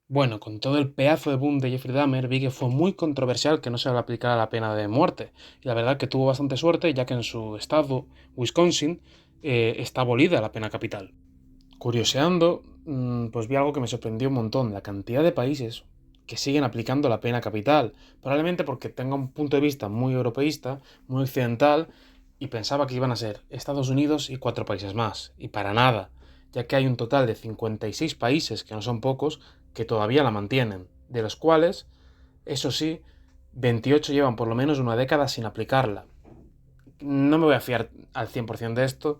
Bueno, con todo el pedazo de boom de Jeffrey Dahmer, vi que fue muy controversial que no se le aplicara la pena de muerte. Y la verdad que tuvo bastante suerte, ya que en su estado, Wisconsin, está abolida la pena capital. Curioseando, pues vi algo que me sorprendió un montón, la cantidad de países que siguen aplicando la pena capital. Probablemente porque tenga un punto de vista muy europeísta, muy occidental, y pensaba que iban a ser Estados Unidos y 4 países más. Y para nada, ya que hay un total de 56 países, que no son pocos, que todavía la mantienen, de los cuales, eso sí, 28 llevan por lo menos una década sin aplicarla. No me voy a fiar al 100% de esto,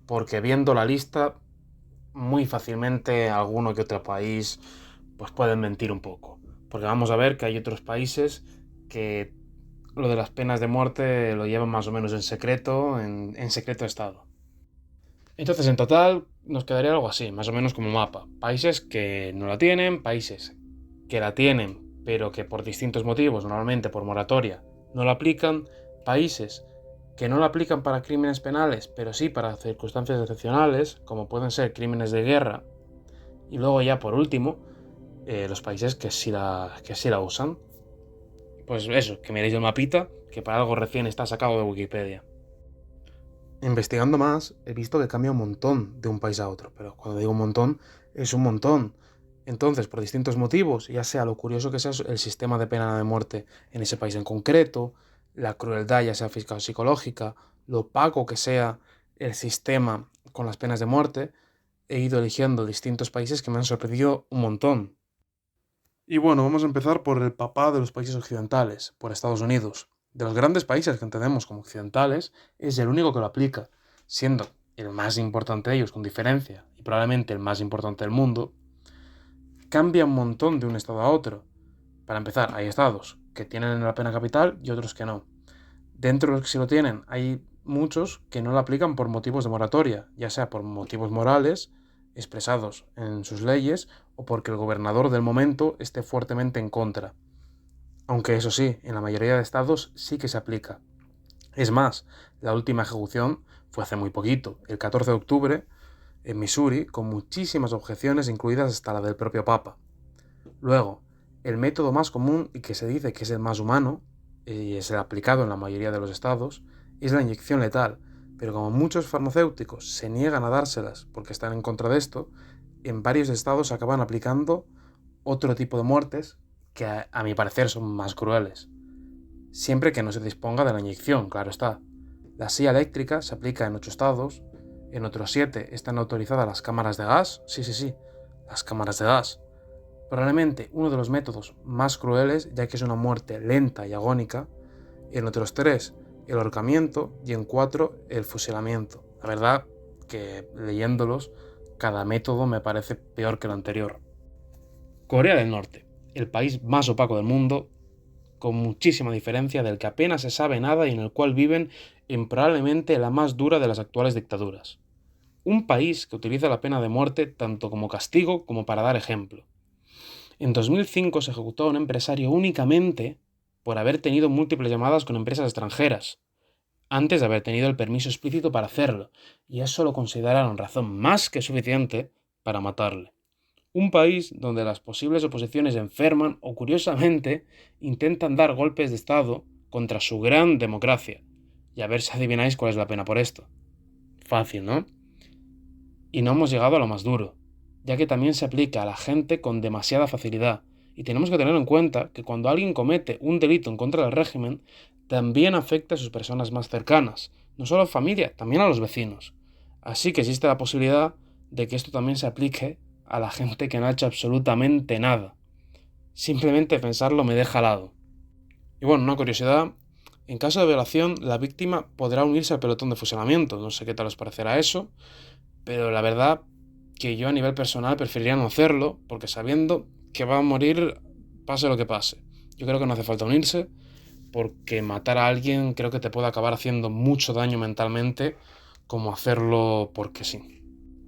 porque viendo la lista, muy fácilmente alguno que otro país pues pueden mentir un poco. Porque vamos a ver que hay otros países que lo de las penas de muerte lo llevan más o menos en secreto, en secreto de Estado. Entonces, en total, nos quedaría algo así, más o menos como un mapa. Países que no la tienen, países que la tienen, pero que por distintos motivos, normalmente por moratoria, no la aplican, países que no la aplican para crímenes penales, pero sí para circunstancias excepcionales, como pueden ser crímenes de guerra, y luego ya por último, los países que sí la usan. Pues eso, que miréis el mapita, que para algo recién está sacado de Wikipedia. Investigando más, he visto que cambia un montón de un país a otro, pero cuando digo un montón, es un montón. Entonces, por distintos motivos, ya sea lo curioso que sea el sistema de pena de muerte en ese país en concreto, la crueldad ya sea física o psicológica, lo opaco que sea el sistema con las penas de muerte, he ido eligiendo distintos países que me han sorprendido un montón. Y bueno, vamos a empezar por el papá de los países occidentales, por Estados Unidos. De los grandes países que entendemos como occidentales, es el único que lo aplica, siendo el más importante de ellos con diferencia, y probablemente el más importante del mundo. Cambia un montón de un estado a otro. Para empezar, hay estados que tienen la pena capital y otros que no. Dentro de los que sí lo tienen, hay muchos que no la aplican por motivos de moratoria, ya sea por motivos morales, expresados en sus leyes, o porque el gobernador del momento esté fuertemente en contra. Aunque eso sí, en la mayoría de estados sí que se aplica. Es más, la última ejecución fue hace muy poquito, el 14 de octubre, en Missouri, con muchísimas objeciones, incluidas hasta la del propio Papa. Luego, el método más común y que se dice que es el más humano, y es el aplicado en la mayoría de los estados, es la inyección letal. Pero como muchos farmacéuticos se niegan a dárselas porque están en contra de esto, en varios estados acaban aplicando otro tipo de muertes que a mi parecer son más crueles. Siempre que no se disponga de la inyección, claro está. La silla eléctrica se aplica en 8 estados, en otros 7 están autorizadas las cámaras de gas, sí, las cámaras de gas. Probablemente uno de los métodos más crueles, ya que es una muerte lenta y agónica, en otros 3 el ahorcamiento y en 4 el fusilamiento. La verdad que leyéndolos, cada método me parece peor que el anterior. Corea del Norte, el país más opaco del mundo, con muchísima diferencia del que apenas se sabe nada y en el cual viven en probablemente la más dura de las actuales dictaduras. Un país que utiliza la pena de muerte tanto como castigo como para dar ejemplo. En 2005 se ejecutó a un empresario únicamente por haber tenido múltiples llamadas con empresas extranjeras, antes de haber tenido el permiso explícito para hacerlo, y eso lo consideraron razón más que suficiente para matarle. Un país donde las posibles oposiciones enferman o, curiosamente, intentan dar golpes de Estado contra su gran democracia. Y a ver si adivináis cuál es la pena por esto. Fácil, ¿no? Y no hemos llegado a lo más duro, ya que también se aplica a la gente con demasiada facilidad. Y tenemos que tener en cuenta que cuando alguien comete un delito en contra del régimen, también afecta a sus personas más cercanas, no solo a familia, también a los vecinos. Así que existe la posibilidad de que esto también se aplique a la gente que no ha hecho absolutamente nada. Simplemente pensarlo me deja helado. Y bueno, una curiosidad, en caso de violación, la víctima podrá unirse al pelotón de fusilamiento. No sé qué tal os parecerá eso, pero la verdad que yo a nivel personal preferiría no hacerlo, porque sabiendo que va a morir pase lo que pase. Yo creo que no hace falta unirse, porque matar a alguien creo que te puede acabar haciendo mucho daño mentalmente, como hacerlo porque sí.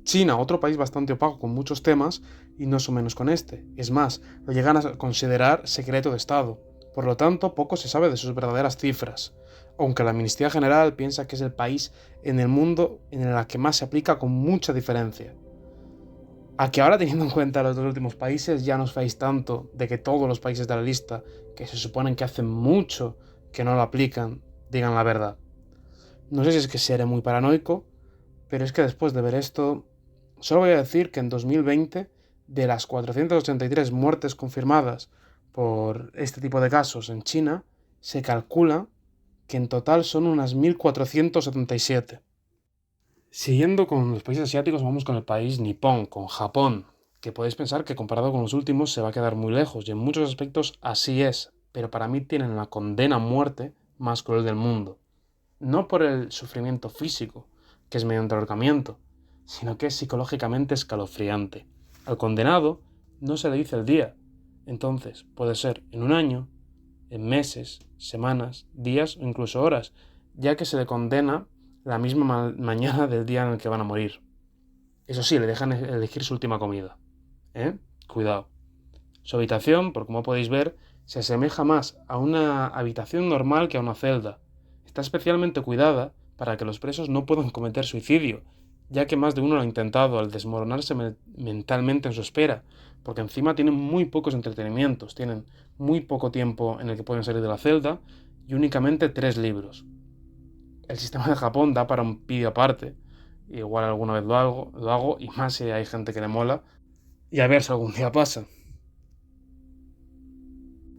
China, otro país bastante opaco con muchos temas, y no son menos con este. Es más, lo llegan a considerar secreto de Estado. Por lo tanto, poco se sabe de sus verdaderas cifras, aunque la Amnistía General piensa que es el país en el mundo en el que más se aplica con mucha diferencia. A que ahora, teniendo en cuenta los dos últimos países, ya no os fáis tanto de que todos los países de la lista, que se suponen que hacen mucho que no lo aplican, digan la verdad. No sé si es que seré muy paranoico, pero es que después de ver esto, solo voy a decir que en 2020, de las 483 muertes confirmadas por este tipo de casos en China, se calcula que en total son unas 1477. Siguiendo con los países asiáticos, vamos con el país nipón, con Japón, que podéis pensar que comparado con los últimos se va a quedar muy lejos, y en muchos aspectos así es, pero para mí tienen la condena a muerte más cruel del mundo. No por el sufrimiento físico, que es mediante ahorcamiento, sino que es psicológicamente escalofriante. Al condenado no se le dice el día, entonces puede ser en un año, en meses, semanas, días o incluso horas, ya que se le condena la misma mañana del día en el que van a morir. Eso sí, le dejan elegir su última comida. Cuidado. Su habitación, por como podéis ver, se asemeja más a una habitación normal que a una celda. Está especialmente cuidada para que los presos no puedan cometer suicidio, ya que más de uno lo ha intentado al desmoronarse mentalmente en su espera, porque encima tienen muy pocos entretenimientos, tienen muy poco tiempo en el que pueden salir de la celda y únicamente 3 libros. El sistema de Japón da para un vídeo aparte, igual alguna vez lo hago y más si hay gente que le mola, y a ver si algún día pasa.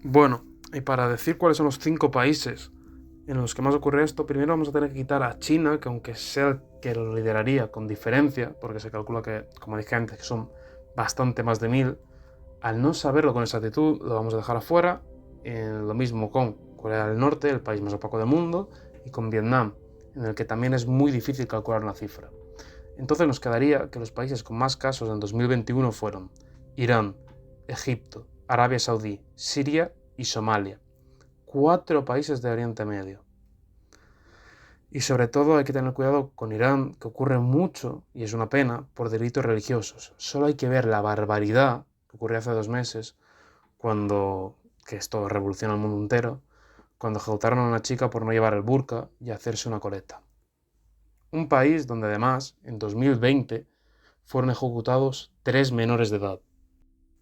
Bueno, y para decir cuáles son los 5 países en los que más ocurre esto, primero vamos a tener que quitar a China, que aunque sea el que lo lideraría con diferencia, porque se calcula que, como dije antes, que son bastante más de 1000, al no saberlo con exactitud, lo vamos a dejar afuera. Lo mismo con Corea del Norte, el país más opaco del mundo, y con Vietnam, en el que también es muy difícil calcular una cifra. Entonces nos quedaría que los países con más casos en 2021 fueron Irán, Egipto, Arabia Saudí, Siria y Somalia. 4 países de Oriente Medio. Y sobre todo hay que tener cuidado con Irán, que ocurre mucho, y es una pena, por delitos religiosos. Solo hay que ver la barbaridad que ocurrió hace 2 meses, que esto revoluciona el mundo entero, cuando ejecutaron a una chica por no llevar el burka y hacerse una coleta. Un país donde además, en 2020, fueron ejecutados 3 menores de edad.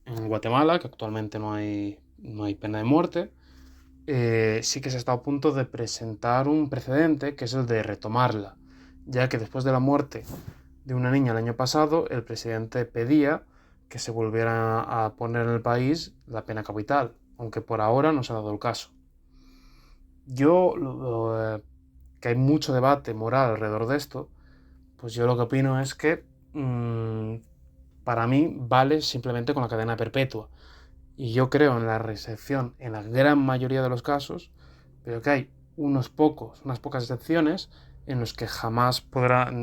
En Guatemala, que actualmente no hay pena de muerte, sí que se está a punto de presentar un precedente, que es el de retomarla, ya que después de la muerte de una niña el año pasado, el presidente pedía que se volviera a poner en el país la pena capital, aunque por ahora no se ha dado el caso. Que hay mucho debate moral alrededor de esto, pues yo lo que opino es que para mí vale simplemente con la cadena perpetua. Y yo creo en la recepción en la gran mayoría de los casos, pero que hay unas pocas excepciones en los que jamás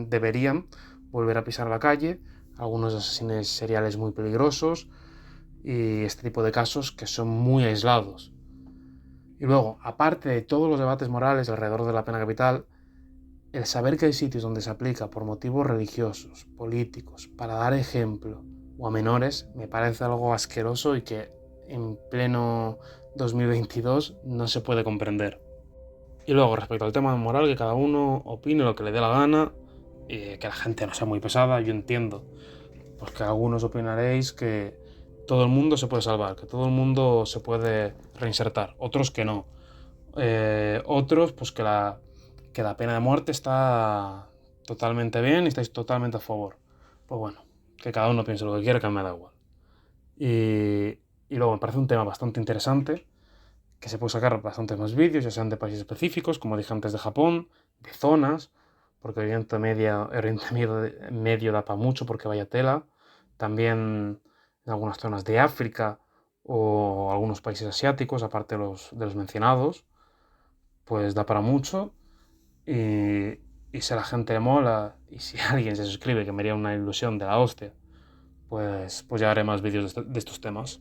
deberían volver a pisar la calle, algunos asesinos seriales muy peligrosos y este tipo de casos que son muy aislados. Y luego, aparte de todos los debates morales alrededor de la pena capital, el saber que hay sitios donde se aplica por motivos religiosos, políticos, para dar ejemplo, o a menores, me parece algo asqueroso y que en pleno 2022 no se puede comprender. Y luego, respecto al tema moral, que cada uno opine lo que le dé la gana, que la gente no sea muy pesada, yo entiendo. Pues que algunos opinaréis que todo el mundo se puede salvar, que todo el mundo se puede reinsertar, otros que no. Otros, pues que la pena de muerte está totalmente bien y estáis totalmente a favor. Pues bueno, que cada uno piense lo que quiera, que a mí me da igual. Y luego me parece un tema bastante interesante, que se puede sacar bastantes más vídeos, ya sean de países específicos, como dije antes de Japón, de zonas, porque Oriente Medio da para mucho porque vaya tela. También en algunas zonas de África o algunos países asiáticos, aparte de los mencionados, pues da para mucho. Y si a la gente le mola y si alguien se suscribe, que me haría una ilusión de la hostia, pues ya haré más vídeos de estos temas.